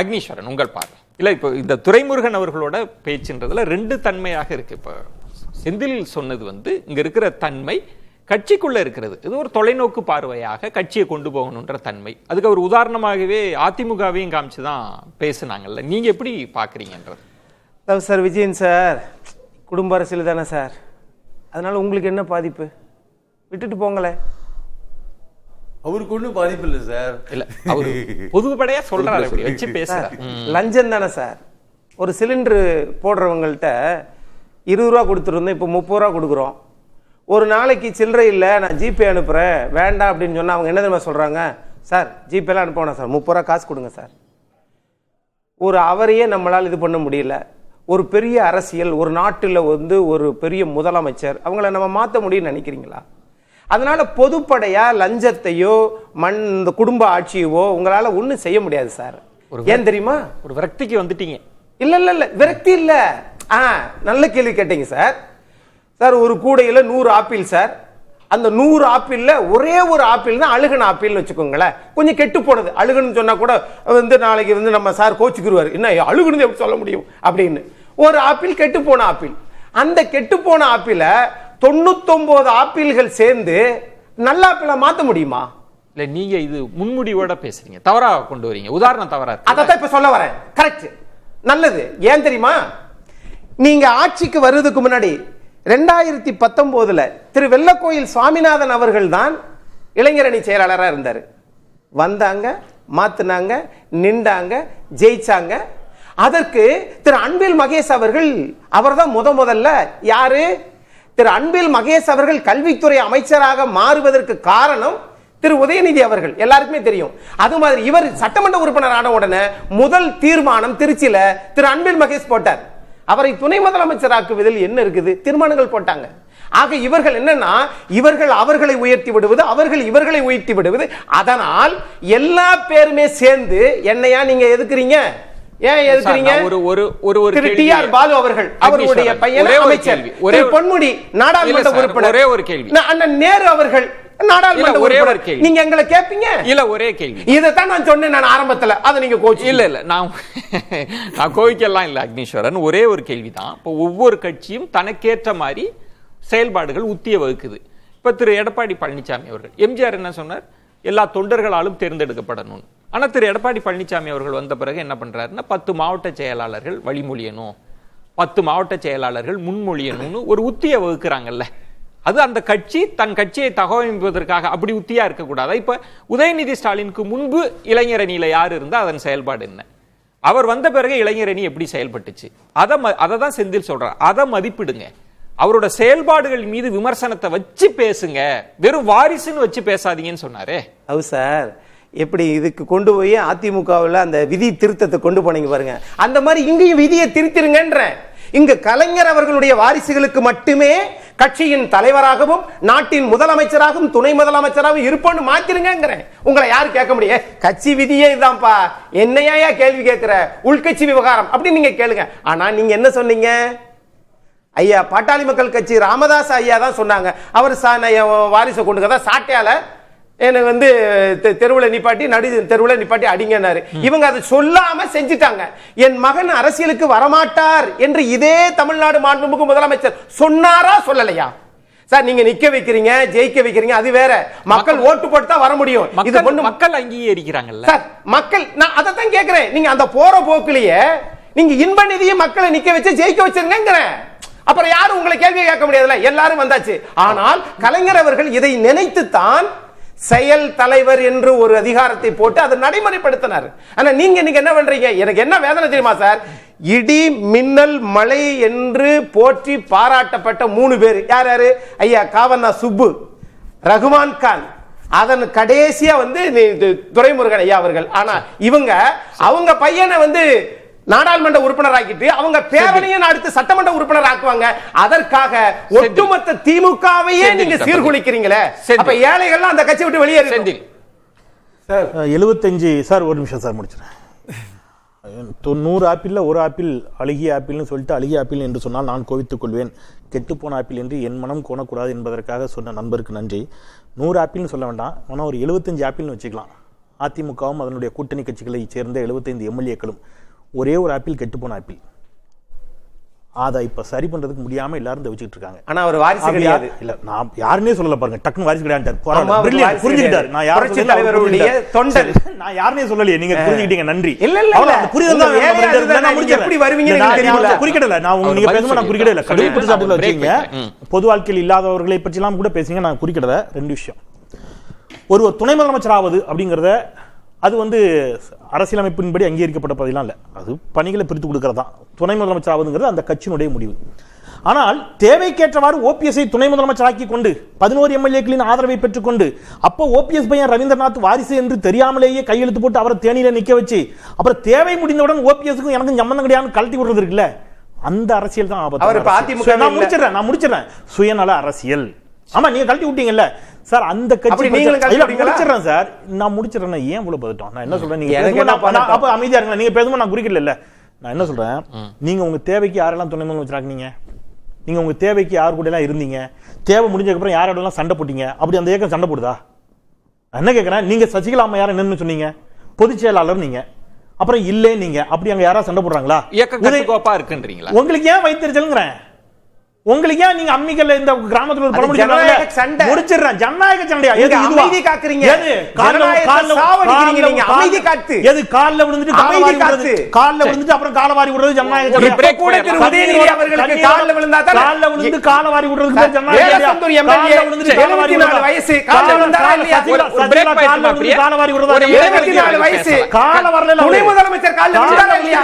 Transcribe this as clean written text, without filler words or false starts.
அக்னீஸ்வரன், உங்கள் பார்வை. இல்லை, இப்போ இந்த துரைமுருகன் அவர்களோட பேச்சுன்றதுல ரெண்டு தன்மையாக இருக்கு. இப்போ செந்தில் சொன்னது வந்து இங்க இருக்கிற தன்மை கட்சிக்குள்ள இருக்கிறது, இது ஒரு தொலைநோக்கு பார்வையாக கட்சியை கொண்டு போகணுன்ற தன்மை. அதுக்கு அவர் உதாரணமாகவே அதிமுகவையும் காமிச்சுதான் பேசுனாங்கல்ல. நீங்க எப்படி பாக்குறீங்கன்றது? சார் விஜயன் சார் குடும்ப அரசியல் தானே சார், அதனால உங்களுக்கு என்ன பாதிப்பு? விட்டுட்டு போங்களே. அவருக்கு ஒன்றும் பாதிப்பு இல்லை சார். இல்ல, அவரு பொதுப்படையா சொல்றாரு, அப்படி வச்சு பேசுறாரு. லஞ்சம் தானே சார். ஒரு சிலிண்டர் போடுறவங்கள்ட்ட 20 ரூபா கொடுத்துருந்தோம், இப்போ 30 ரூபா கொடுக்குறோம். ஒரு நாளைக்கு சில்லறை இல்லை, நான் ஜிபே அனுப்புகிறேன் வேண்டாம் அப்படின்னு சொன்னால் அவங்க என்ன தெரியுமா சொல்கிறாங்க? சார் ஜிபேலாம் அனுப்பணும் சார், 30 ரூபா காசு கொடுங்க சார். ஒரு அவரையே நம்மளால் இது பண்ண முடியல. ஒரு பெரிய அரசியல், ஒரு நாட்டில் வந்து ஒரு பெரிய முதலமைச்சர், அவங்கள நம்ம மாற்ற முடியும்னு நினைக்கிறீங்களா? அதனால பொதுப்படையா லஞ்சத்தையோ இந்த குடும்ப ஆட்சியவோ உங்களால ஒன்றும் செய்ய முடியாது சார். ஏன் தெரியுமா? ஒரு விரக்திக்கு வந்துட்டீங்க. இல்ல இல்ல இல்ல, விரக்தி இல்ல. நல்ல கேள்வி கேட்டீங்க சார். சார் ஒரு கூடையில 100 ஆப்பிள் சார், அந்த 100 ஆப்பிள்ல ஒரே ஒரு ஆப்பிள் தான் அழுகன ஆப்பிள்னு வச்சுக்கோங்களேன். கொஞ்சம் கெட்டு போனது, அழுகணும்னு சொன்னா கூட வந்து நாளைக்கு வந்து நம்ம சார் கோச்சுக்குருவாரு, என்ன அழுகுனது எப்படி சொல்ல முடியும் அப்படின்னு. ஒரு ஆப்பிள் கெட்டு போன ஆப்பிள். அந்த கெட்டு போன ஆப்பிள 99 ஆப்பிள்கள் சேர்ந்து நல்ல ஆப்பிள மாத்த முடியுமா? இல்ல, நீங்க இது முன்முடிவோட பேசுறீங்க, தவறா கொண்டு வரீங்க. உதாரணம் தவறா. அதான் இப்ப சொல்ல வரேன். கரெக்ட், நல்லது. ஏன் தெரியுமா? நீங்க ஆட்சிக்கு வர்றதுக்கு முன்னாடி 2019 திரு வெள்ளக்கோயில் சுவாமிநாதன் அவர்கள் தான் இளைஞரணி செயலாளராக இருந்தார். வந்தாங்க, மாத்தினாங்க, நின்றாங்க, ஜெயிச்சாங்க. அதற்கு திரு அன்பில் மகேஷ் அவர்கள், அவர் தான் முதல்ல யாரு? திரு அன்பில் மகேஷ் அவர்கள் கல்வித்துறை அமைச்சராக மாறுவதற்கு காரணம் திரு உதயநிதி அவர்கள், எல்லாருக்குமே தெரியும். அது மாதிரி இவர் சட்டமன்ற உறுப்பினர் ஆன உடனே முதல் தீர்மானம் திருச்சியில திரு அன்பில் மகேஷ் போட்டார். அவரை துணை முதலமைச்சராக்குவதில் என்ன இருக்குது? தீர்மானங்கள் போட்டாங்க. ஆக இவர்கள் என்னன்னா, இவர்கள் அவர்களை உயர்த்தி விடுவது, அவர்கள் இவர்களை உயர்த்தி விடுவது. அதனால் எல்லா பேருமே சேர்ந்து என்னையா நீங்க எதுக்குறீங்க? ஏன் எதுக்குறீங்க? திரு டி.ஆர். பாலு அவர்கள், அவருடைய பையன் அமைச்சர் பொன்முடி நாடாளுமன்ற உறுப்பினர், ஒரே ஒரு கேள்வி. அண்ணன் நேரு அவர்கள் நாடாளுமன்ற உறுப்பினர். நீங்க எங்களை கேப்பீங்க? இல்ல, ஒரே கேள்வி. இதைத்தான் நான் சொன்னேன் நான் ஆரம்பத்துல. அதை நீங்க கோச்சு இல்ல இல்ல, நான் கோவிக்கலாம் இல்ல அக்னீஸ்வரன். ஒரே ஒரு கேள்விதான். இப்போ ஒவ்வொரு கட்சியும் தனக்கேற்ற மாதிரி செயல்பாடுகள் உத்திய வகுக்குது. இப்ப திரு எடப்பாடி பழனிசாமி அவர்கள், எம்ஜிஆர் என்ன சொன்னார்? எல்லா தொண்டர்களாலும் தேர்ந்தெடுக்கப்படணும். ஆனா திரு எடப்பாடி பழனிசாமி அவர்கள் வந்த பிறகு என்ன பண்றாருன்னா, 10 மாவட்ட செயலாளர்கள் வழிமொழியணும், 10 மாவட்ட செயலாளர்கள் முன்மொழியணும்னு ஒரு உத்திய வகுக்கிறாங்கல்ல. அது அந்த கட்சி தன் கட்சியை தகவமைப்பதற்காக அப்படி உத்தியா இருக்கக்கூடாது. இப்ப உதயநிதி ஸ்டாலினுக்கு முன்பு இளைஞரணியில யார் இருந்தா அதன் செயல்பாடு என்ன? அவர் வந்த பிறகு இளைஞரணி எப்படி செயல்பட்டுச்சு? அதை தான் செந்தில் சொல்றார். அதை மதிப்பிடுங்க. அவரோட செயல்பாடுகள் மீது விமர்சனத்தை வச்சு பேசுங்க, வெறும் வாரிசுன்னு வச்சு பேசாதீங்கன்னு சொன்னாரே. அது சார் எப்படி இதுக்கு கொண்டு போய் அதிமுகவில் அந்த விதி திருத்தத்தை கொண்டு போனீங்க பாருங்க, அந்த மாதிரி இங்கேயும் விதியை திருத்திருங்கன்ற. இங்கு கலைஞர் அவர்களுடைய வாரிசுகளுக்கு மட்டுமே கட்சியின் தலைவராகவும் நாட்டின் முதலமைச்சராகவும் துணை முதலமைச்சராகவும் இருப்போன்னு மாத்திருங்கிறேன். உங்களை யாரு கேட்க முடியும்? கட்சி விதியே இதுதான்ப்பா, என்னையா கேள்வி கேட்கிற? உள்கட்சி விவகாரம் அப்படின்னு நீங்க கேளுங்க. ஆனா நீங்க என்ன சொன்னீங்க? ஐயா பாட்டாளி மக்கள் கட்சி ராமதாஸ் ஐயா தான் சொன்னாங்க, அவர் வாரிசை கொண்டு சாட்டையால எனக்கு வந்து தெருவில் நிப்பாட்டி, நடு தெருவில் நிப்பாட்டி அடிங்கன்னாரு. இவங்க அதை சொல்லாம செஞ்சுட்டாங்க. என் மகன் அரசியலுக்கு வரமாட்டார் என்று இதே தமிழ்நாடு மாண்புமிகு முதலமைச்சர் சொன்னாரா சொல்லலையா? சார் நீங்க நிக்க வைக்கிறீங்க, ஜெயிக்க வைக்கிறீங்க, அது வேற. மக்கள் ஓட்டு போட்டு தான் வர முடியும். இது ஒண்ணு மக்கள் அங்கீகரிக்கிறாங்கல்ல சார். மக்கள், நான் அதை தான் கேட்கிறேன். நீங்க அந்த போற போக்குலயே நீங்க இன்ப நிதியை மக்களை நிக்க வச்சு ஜெயிக்க வச்சிருங்கிறேன். அப்புறம் யாரும் உங்களை கேள்வி கேட்க முடியாதுல்ல, எல்லாரும் வந்தாச்சு. ஆனால் கலைஞர் அவர்கள் இதை நினைத்து தான் செயல் தலைவர் என்று ஒரு அதிகாரத்தை போட்டு அதை நடைமுறைப்படுத்தினார். ஆனா நீங்க என்ன பண்றீங்க? எனக்கு என்ன வேதனை தெரியுமா சார்? இடி மின்னல் மழை என்று போற்றி பாராட்டப்பட்ட 3 பேர் யார் யாரு? ஐயா காவண்ணா சுப்பு, ரகுமான் கான், அதன் கடைசியா வந்து துரைமுருகன் ஐயா அவர்கள். ஆனா இவங்க அவங்க பையனை வந்து நாடாளுமன்ற உறுப்பினர் ஆக்கிட்டு அவங்க பேரனையும் அடுத்து சட்டமன்ற உறுப்பினர் ஆக்குவாங்க. அதற்காக ஒட்டுமொத்த திமுகவையே நீங்க சீர்குலைக்கிறீங்களே. அப்ப ஏழைகள் அந்த கட்சி விட்டு வெளியேறு. சார் 75 சார் ஒரு நிமிஷம் சார் முடிச்சிடறேன். 100 ஆப்பிள்ல ஒரு ஆப்பிள் அழுகிய ஆப்பிள்னு சொல்லிட்டு அழுகிய ஆப்பிள் என்று சொன்னால் நான் கோவித்துக் கொள்வேன். கெட்டுப்போன ஆப்பிள் என்று என் மனம் கோணக்கூடாது என்பதற்காக சொன்ன நண்பருக்கு நன்றி. 100 ஆப்பிள்னு சொல்ல வேண்டாம், ஆனால் ஒரு 75 ஆப்பிள்னு வச்சுக்கலாம். அதிமுகவும் அதனுடைய கூட்டணி கட்சிகளை சேர்ந்த 75 எம்எல்ஏக்களும் ஒரே ஒரு ஆப்பிள் கெட்டுப்போன ஆப்பிள். அதை இப்ப சரி பண்றதுக்கு முடியாம எல்லாரும் தவிச்சிட்டு இருக்காங்க. ஆனா அவர் வாரிசு கிடையாது. இல்ல நான் யாருன்னே சொல்லல பாருங்க, டக்குனு வாரிசு கிடையாது புரிஞ்சுக்கிட்டாரு. நான் யாருன்னே சொல்லலையே, நீங்க புரிஞ்சுக்கிட்டீங்க, நன்றி. இல்ல புரிதல் தான் எப்படி வருவீங்க குறிக்கிடல. நான் நீங்க பேசும்போது நான் குறிக்கிடல, கடுமையான குற்றச்சாட்டுகளை வச்சீங்க. பொது வாழ்க்கையில் இல்லாதவர்களை பற்றி எல்லாம் கூட பேசுங்க, நான் குறிக்கிடல. ரெண்டு விஷயம், ஒரு துணை முதலமைச்சர் ஆவது அப்படிங்கறத அது அரசியலமைப்பின்படி அங்கீகரிக்கப்பட்ட பதவியெல்லாம் இல்ல, அது பணிகளை பிரித்து கொடுக்கறதா. துணை முதலமைச்சர் ஆவதுங்கிறது அந்த கட்சியினுடைய முடிவு. ஆனால் தேவைக்கேற்றவாறு ஓபிஎஸ்ஐ துணை முதலமைச்சர் ஆக்கி கொண்டு 11 எம்எல்ஏக்களின் ஆதரவை பெற்றுக்கொண்டு அப்போ ஓபிஎஸ் பையன் ரவீந்திரநாத் வாரிசு என்று தெரியாமலேயே கையெழுத்து போட்டு அவரை தேனியில நிக்க வச்சு அப்புறம் தேவை முடிந்தவுடன் ஓபிஎஸ்க்கும் எனக்கும் சம்பந்தம் கிடையாது கழட்டி விடுறது இருக்குல்ல, அந்த அரசியல் தான் ஆபத்து. நான் முடிச்சிடறேன். சுயநல அரசியல். ஆமா, நீங்க கழட்டி விட்டீங்கல்ல சார், அந்த கட்சி முடிச்சிடறேன் சார், நான் முடிச்சிடறேன். ஏன் இவ்வளவு பதட்டம்? நான் என்ன சொல்றேன், நீங்க அப்ப அமைதியா இருங்க, நீங்க பேசும்போது நான் குறிக்கல. நான் என்ன சொல்றேன், நீங்க உங்க தேவைக்கு யாரெல்லாம் துணை முதலமைச்சராக்குனீங்க? நீங்க உங்க தேவைக்கு யார் கூட எல்லாம் இருந்தீங்க? தேவை முடிஞ்சதுக்கு அப்புறம் யாரோட எல்லாம் சண்டை போட்டீங்க? அப்படி அந்த இயக்கம் சண்டை போடுதா? என்ன கேட்கிறேன், நீங்க சசிகலா அம்மா யாரும் என்னன்னு சொன்னீங்க? பொதுச் செயலாளர் நீங்க, அப்புறம் இல்லே நீங்க, அப்படி அங்க யாராவது சண்டை போடுறாங்களா? உங்களுக்கு ஏன் வைத்திருச்சல்ங்கிறேன், உங்களுக்கு ஏன் நீங்க அம்மிக்கல்ல இந்த கிராமத்துல ஒரு படம் முடிச்சிடுறேன். ஜனநாயக சண்டையா? எது அமைதி காக்குறீங்க? எது சாவடிக்கிறீங்க? நீங்க அமைதி காத்து எது? கால்ல விழுந்துட்டு கால்ல விழுந்துட்டு அப்புறம் காலவாரி விடுறது ஜனநாயக சண்டையா? பிரேக் கூட திரு உதயநிதி அவர்களுக்கு கால்ல விழுந்தா தான் கால்ல விழுந்து காலவாரி விடுறதுக்கு பேர் ஜனநாயக சண்டையா? கால்ல விழுந்துட்டு காலவாரி 74 வயசு கால்ல விழுந்தா இல்லையா? ஒரு பிரேக் கால்ல விழுந்து காலவாரி விடுறது 74 வயசு கால வரல. துணை முதலமைச்சர் கால்ல விழுந்தா இல்லையா?